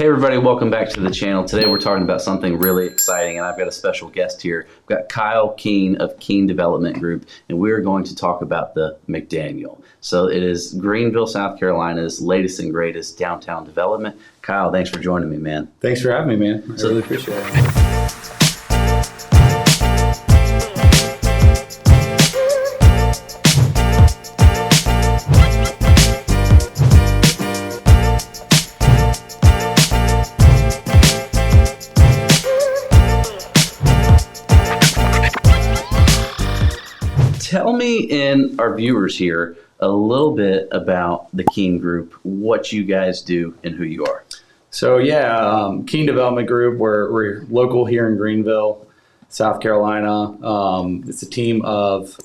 Hey everybody, welcome back to the channel. Today we're talking about something really exciting, and I've got a special guest here. I've got Kyle Keene of Keene Development Group, and we're going to talk about the McDaniel. So it is Greenville, South Carolina's latest and greatest downtown development. Kyle, thanks for joining me, man. Thanks for having me, man. I really appreciate it. Tell me and our viewers here a little bit about the Keene Group, what you guys do, and who you are. So Keene Development Group, we're local here in Greenville, South Carolina. It's a team of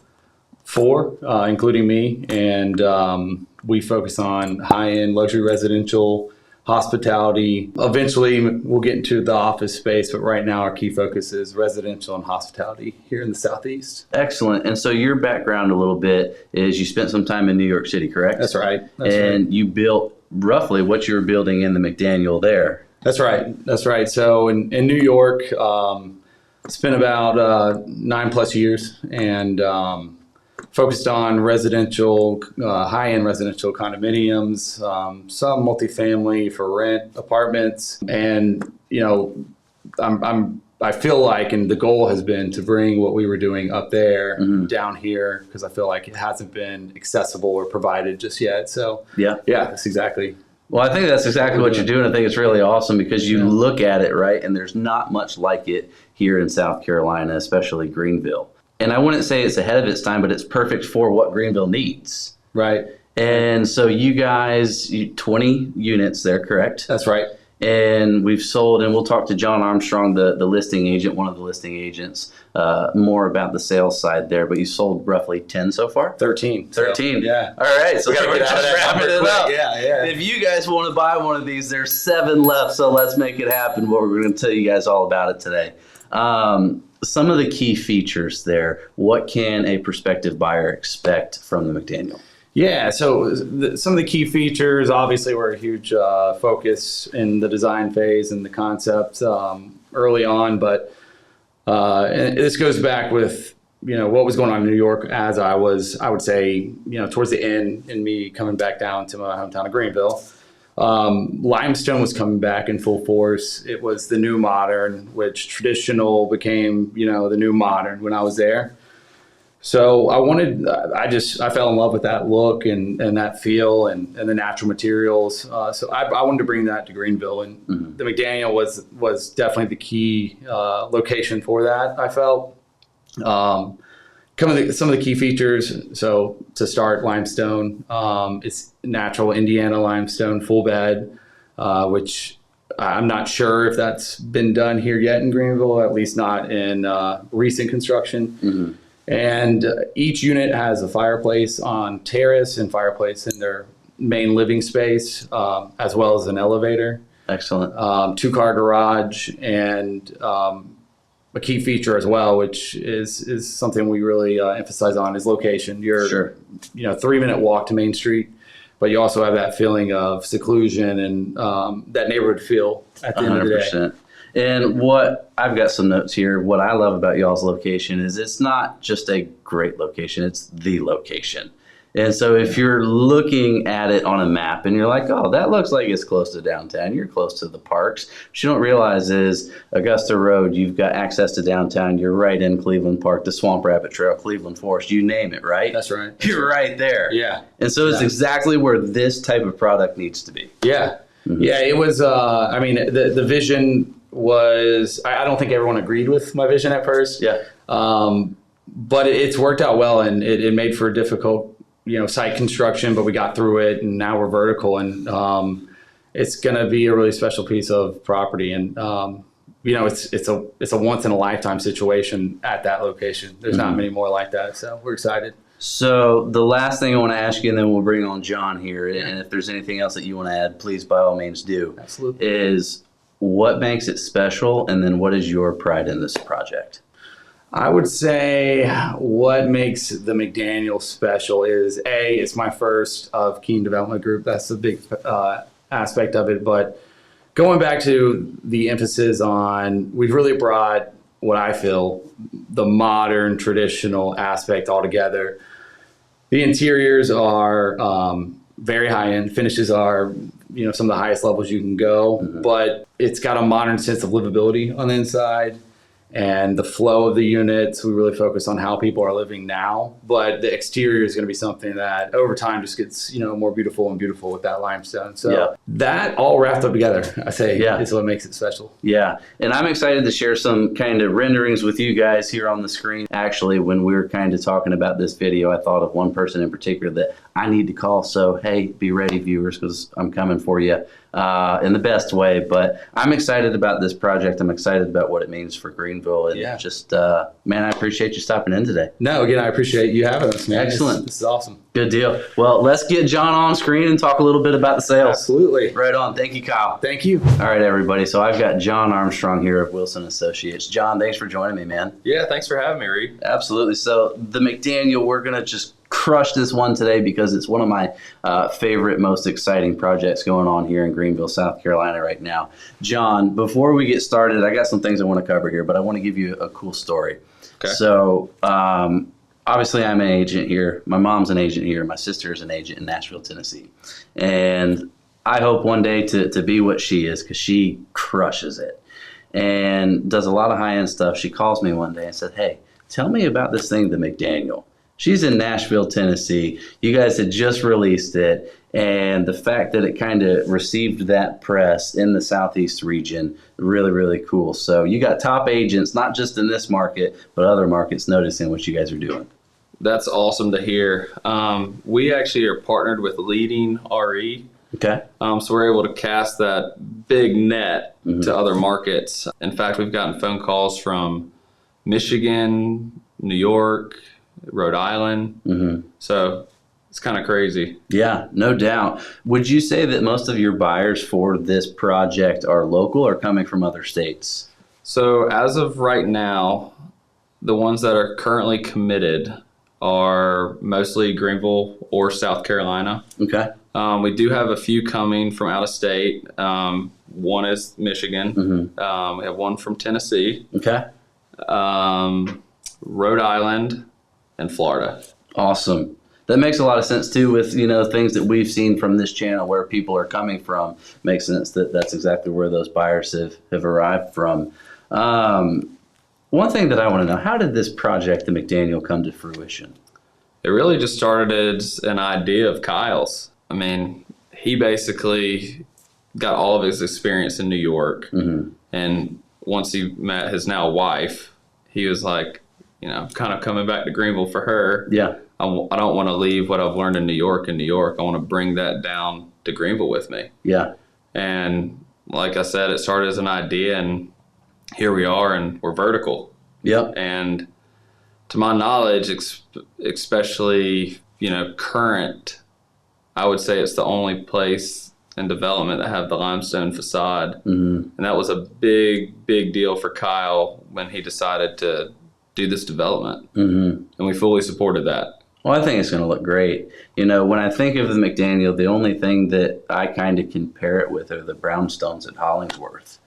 4, including me, and we focus on high-end luxury residential, hospitality. Eventually, we'll get into the office space, but right now our key focus is residential and hospitality here in the Southeast. Excellent. And so your background a little bit is you spent some time in New York City, correct? That's right. You built roughly what you were building in the McDaniel there. That's right. So in New York, spent about 9+ years and focused on residential, high-end residential condominiums, some multifamily for rent apartments, and I feel like, and the goal has been to bring what we were doing up there down here, because I feel like it hasn't been accessible or provided just yet. So yeah, that's exactly. Well, I think that's exactly what you're doing. I think it's really awesome because you look at it, right, and there's not much like it here in South Carolina, especially Greenville. And I wouldn't say it's ahead of its time, but it's perfect for what Greenville needs. Right. And so you guys, 20 units there, correct? That's right. And we've sold, and we'll talk to John Armstrong, the listing agent, one of the listing agents, more about the sales side there. But you sold roughly 10 so far? 13. 13. So, yeah. All right. So we're just wrapping it up. Yeah. If you guys want to buy one of these, there's 7 left. So let's make it happen. What we're going to tell you guys all about it today. Some of the key features there. What can a prospective buyer expect from the McDaniel? Yeah, so some of the key features, obviously, were a huge focus in the design phase and the concept early on. But and this goes back with what was going on in New York as I would say towards the end, and me coming back down to my hometown of Greenville. Limestone was coming back in full force. It was the new modern, which traditional became, the new modern when I was there. So I fell in love with that look and that feel and the natural materials. So I wanted to bring that to Greenville, and the McDaniel was definitely the key location for that, I felt. Some of the key features, so to start, limestone. It's natural Indiana limestone, full bed, which I'm not sure if that's been done here yet in Greenville, at least not in recent construction. And each unit has a fireplace on terrace and fireplace in their main living space, as well as an elevator. Excellent. 2-car garage, and a key feature as well, which is something we really emphasize on, is location. You're 3-minute walk to Main Street, but you also have that feeling of seclusion and that neighborhood feel at the end of the day. And what I've got some notes here. What I love about y'all's location is it's not just a great location, it's the location. And so if you're looking at it on a map and you're like, oh, that looks like it's close to downtown, you're close to the parks. What you don't realize is Augusta Road, you've got access to downtown, you're right in Cleveland Park, the Swamp Rabbit Trail, Cleveland Forest, you name it, right? That's right. You're right there. Yeah. And so it's exactly where this type of product needs to be. Yeah. Yeah, it was, the vision was, I don't think everyone agreed with my vision at first. Yeah. But it's worked out well, and it made for a difficult site construction, but we got through it, and now we're vertical, and it's going to be a really special piece of property. And it's a once in a lifetime situation at that location. There's not many more like that, so we're excited. So the last thing I want to ask you, and then we'll bring on John here, and if there's anything else that you want to add, please by all means do. Absolutely. Is what makes it special, and then what is your pride in this project? I would say what makes the McDaniel special is, it's my first of Keene Development Group. That's a big aspect of it. But going back to the emphasis on, we've really brought what I feel the modern traditional aspect all together. The interiors are very high end. Finishes are, some of the highest levels you can go, but it's got a modern sense of livability on the inside. And the flow of the units, we really focus on how people are living now. But the exterior is going to be something that over time just gets, more beautiful and beautiful with that limestone. So that all wrapped up together, I say, is what makes it special. Yeah. And I'm excited to share some kind of renderings with you guys here on the screen. Actually, when we were kind of talking about this video, I thought of one person in particular that I need to call. So, hey, be ready, viewers, because I'm coming for you in the best way. But I'm excited about this project. I'm excited about what it means for Greenville. And just, man, I appreciate you stopping in today. No, again, I appreciate you having us, man. Excellent. This is awesome. Good deal. Well, let's get John on screen and talk a little bit about the sale. Absolutely. Right on. Thank you, Kyle. Thank you. All right, everybody. So I've got John Armstrong here of Wilson Associates. John, thanks for joining me, man. Yeah, thanks for having me, Reed. Absolutely. So the McDaniel, we're going to just crush this one today because it's one of my favorite, most exciting projects going on here in Greenville, South Carolina right now. John, before we get started, I got some things I want to cover here, but I want to give you a cool story. Okay. So obviously I'm an agent here. My mom's an agent here. My sister is an agent in Nashville, Tennessee. And I hope one day to be what she is, because she crushes it and does a lot of high-end stuff. She calls me one day and said, hey, tell me about this thing, the McDaniel. She's in Nashville, Tennessee. You guys had just released it, and the fact that it kind of received that press in the Southeast region, really, really cool. So you got top agents, not just in this market, but other markets noticing what you guys are doing. That's awesome to hear. We actually are partnered with Leading RE. Okay. So we're able to cast that big net to other markets. In fact, we've gotten phone calls from Michigan, New York, Rhode Island. So it's kind of crazy. Yeah, no doubt. Would you say that most of your buyers for this project are local or coming from other states? So as of right now, the ones that are currently committed are mostly Greenville or South Carolina. Okay. We do have a few coming from out of state. One is Michigan. We have one from Tennessee. Okay. Rhode Island and Florida. Awesome. That makes a lot of sense too with, things that we've seen from this channel where people are coming from. Makes sense that that's exactly where those buyers have arrived from. One thing that I want to know, how did this project, the McDaniel, come to fruition? It really just started as an idea of Kyle's. I mean, he basically got all of his experience in New York. And once he met his now wife, he was like, kind of coming back to Greenville for her. Yeah. I don't want to leave what I've learned in New York. I want to bring that down to Greenville with me. Yeah. And like I said, it started as an idea, and here we are, and we're vertical. Yep. And to my knowledge, especially, current, I would say it's the only place in development that have the limestone facade. And that was a big, big deal for Kyle when he decided to do this development. And we fully supported that. Well, I think it's going to look great. When I think of the McDaniel, the only thing that I kind of compare it with are the brownstones at Hollingsworth.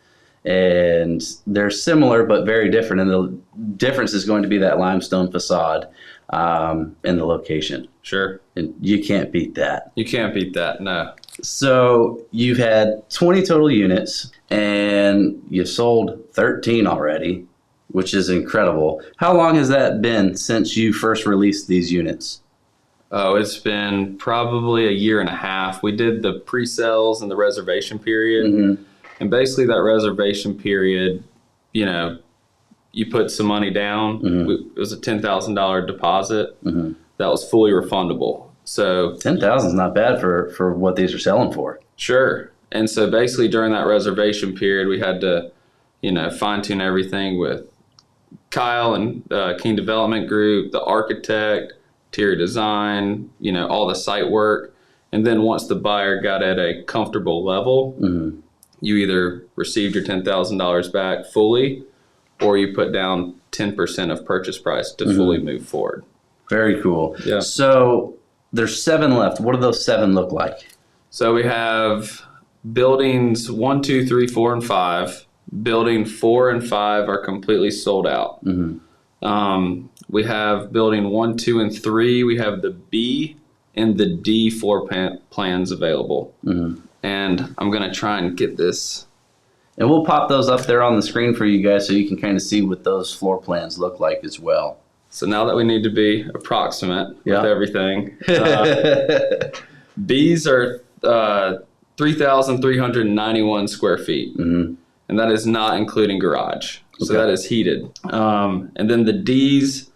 And they're similar, but very different. And the difference is going to be that limestone facade and the location. Sure. And you can't beat that. You can't beat that, no. So you've had 20 total units, and you've sold 13 already, which is incredible. How long has that been since you first released these units? Oh, it's been probably a year and a half. We did the pre-sales and the reservation period. And basically that reservation period, you put some money down. It was a $10,000 deposit that was fully refundable. So $10,000 is not bad for what these are selling for. Sure. And so basically during that reservation period, we had to, fine tune everything with Kyle and Keene Development Group, the architect, interior design, all the site work. And then once the buyer got at a comfortable level, you either received your $10,000 back fully, or you put down 10% of purchase price to fully move forward. Very cool. Yeah. So there's 7 left. What do those 7 look like? So we have buildings 1, 2, 3, 4, and 5. Building 4 and 5 are completely sold out. We have building 1, 2, and 3. We have the B and the D floor plans available. And I'm going to try and get this. And we'll pop those up there on the screen for you guys so you can kind of see what those floor plans look like as well. So now that we need to be approximate with everything, B's are 3,391 square feet. And that is not including garage. So that is heated. And then the D's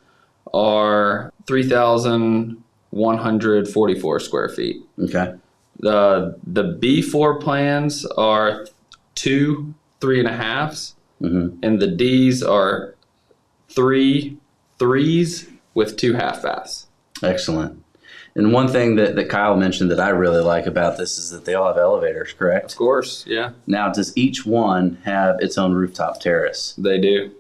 are 3,144 square feet. Okay. The B floor plans are 2 3.5s, and the D's are 3 3s with 2 half baths. Excellent. And one thing that Kyle mentioned that I really like about this is that they all have elevators, correct? Of course, yeah. Now, does each one have its own rooftop terrace? They do.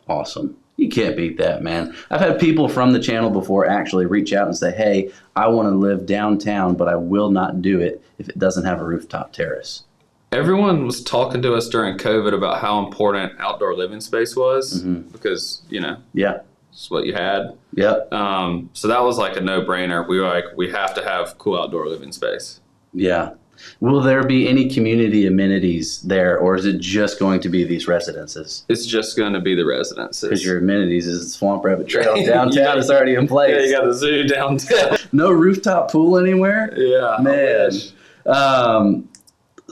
Awesome. You can't beat that, man. I've had people from the channel before actually reach out and say, hey, I want to live downtown, but I will not do it if it doesn't have a rooftop terrace. Everyone was talking to us during COVID about how important outdoor living space was because, it's what you had. Yep. So that was like a no-brainer. We were like, we have to have cool outdoor living space. Yeah. Will there be any community amenities there, or is it just going to be these residences? It's just going to be the residences. Because your amenities is Swamp Rabbit Trail downtown is already in place. Yeah, you got the zoo downtown. No rooftop pool anywhere? Yeah. Man.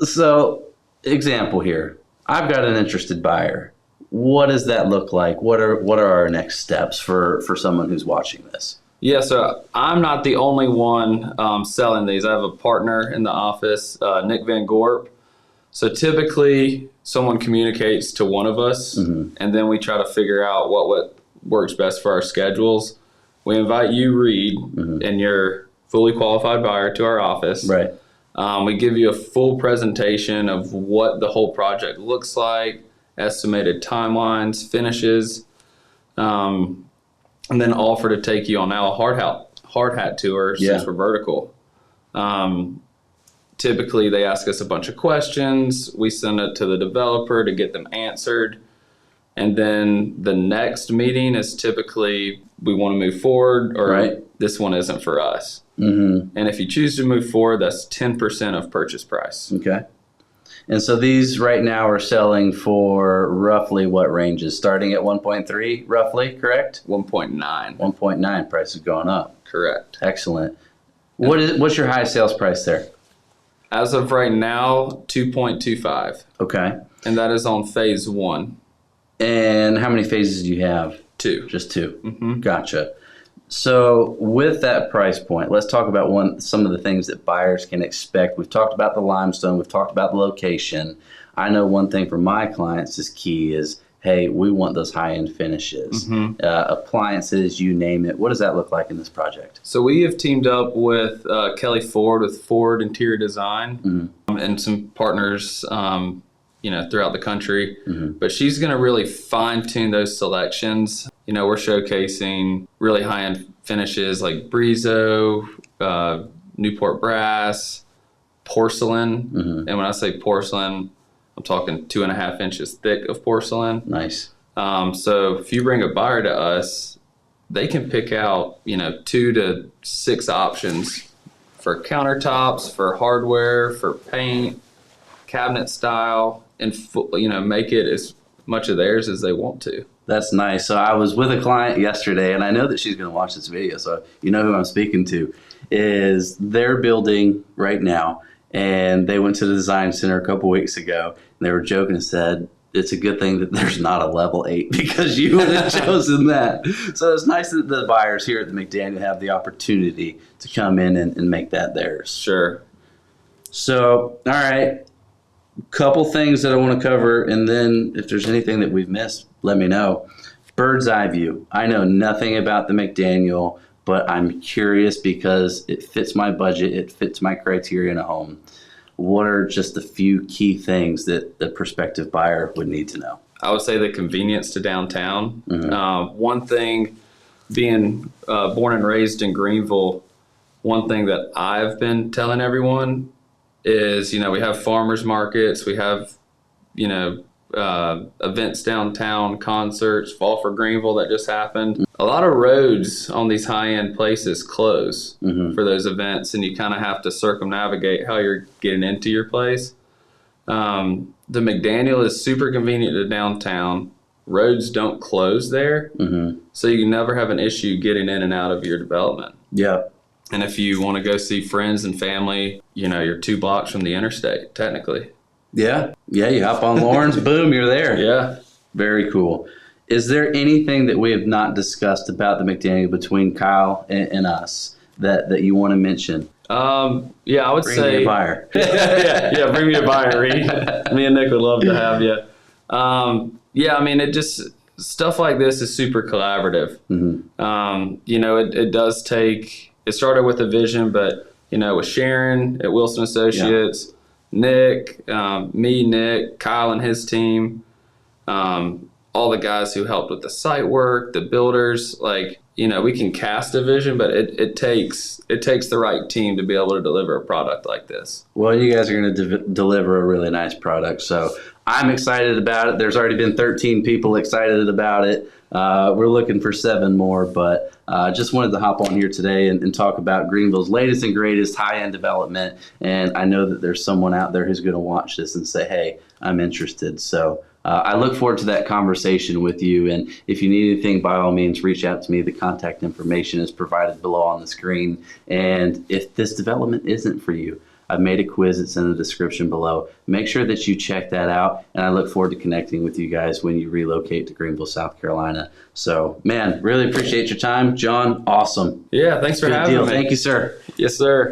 So, example here. I've got an interested buyer. What does that look like? What are our next steps for someone who's watching this? Yeah, so I'm not the only one selling these. I have a partner in the office, Nick Van Gorp. So typically someone communicates to one of us, and then we try to figure out what works best for our schedules. We invite you, Reed, and your fully qualified buyer to our office. Right. We give you a full presentation of what the whole project looks like, estimated timelines, finishes, and then offer to take you on now a hard hat tour since we're vertical. Typically, they ask us a bunch of questions. We send it to the developer to get them answered. And then the next meeting is typically we want to move forward or this one isn't for us. And if you choose to move forward, that's 10% of purchase price. Okay. And so these right now are selling for roughly what ranges? Starting at 1.3 roughly, correct? 1.9. 1.9, price is going up. Correct. Excellent. What's your highest sales price there? As of right now, 2.25. Okay. And that is on phase 1. And how many phases do you have? 2. Just 2. Gotcha. So with that price point, let's talk about some of the things that buyers can expect. We've talked about the limestone. We've talked about the location. I know one thing for my clients is key is, hey, we want those high-end finishes. Appliances, you name it. What does that look like in this project? So we have teamed up with Kelly Ford with Ford Interior Design and some partners throughout the country. But she's going to really fine-tune those selections. We're showcasing really high-end finishes like Brizo, Newport brass, porcelain. And when I say porcelain, I'm talking 2.5 inches thick of porcelain. Nice. So if you bring a buyer to us, they can pick out, 2 to 6 options for countertops, for hardware, for paint, cabinet style, and make it as much of theirs as they want to. That's nice. So I was with a client yesterday, and I know that she's going to watch this video, so you know who I'm speaking to. Is they're building right now, and they went to the design center a couple weeks ago, and they were joking and said, it's a good thing that there's not a level 8 because you would have chosen that. So it's nice that the buyers here at the McDaniel have the opportunity to come in and make that theirs. Sure. So, all right. Couple things that I want to cover, and then if there's anything that we've missed, let me know. Bird's eye view. I know nothing about the McDaniel, but I'm curious because it fits my budget. It fits my criteria in a home. What are just a few key things that the prospective buyer would need to know? I would say the convenience to downtown. One thing, being born and raised in Greenville, one thing that I've been telling everyone is, we have farmers markets, we have, events downtown, concerts, Fall for Greenville that just happened. A lot of roads on these high-end places close for those events, and you kind of have to circumnavigate how you're getting into your place. The McDaniel is super convenient to downtown. Roads don't close there, so you never have an issue getting in and out of your development. Yeah. And if you want to go see friends and family, you're 2 blocks from the interstate, technically. Yeah. Yeah. You hop on Lawrence, boom, you're there. Yeah. Very cool. Is there anything that we have not discussed about the McDaniel between Kyle and us that you want to mention? Yeah, I would Bring say me a buyer. yeah, bring me a buyer, Reed. Me and Nick would love to have you. Yeah, I mean, it just stuff like this is super collaborative. It does take. It started with a vision, but with Sharon at Wilson Associates, Nick, Nick, Kyle and his team, all the guys who helped with the site work, the builders, we can cast a vision, but it takes the right team to be able to deliver a product like this. Well, you guys are going to deliver a really nice product, so I'm excited about it. There's already been 13 people excited about it. We're looking for 7 more, but just wanted to hop on here today and talk about Greenville's latest and greatest high-end development. And I know that there's someone out there who's going to watch this and say, hey, I'm interested. So I look forward to that conversation with you. And if you need anything, by all means, reach out to me. The contact information is provided below on the screen. And if this development isn't for you, I've made a quiz. It's in the description below. Make sure that you check that out. And I look forward to connecting with you guys when you relocate to Greenville, South Carolina. So, man, really appreciate your time. John, awesome. Yeah, thanks for Good having deal. me. Thank you, sir. Yes, sir.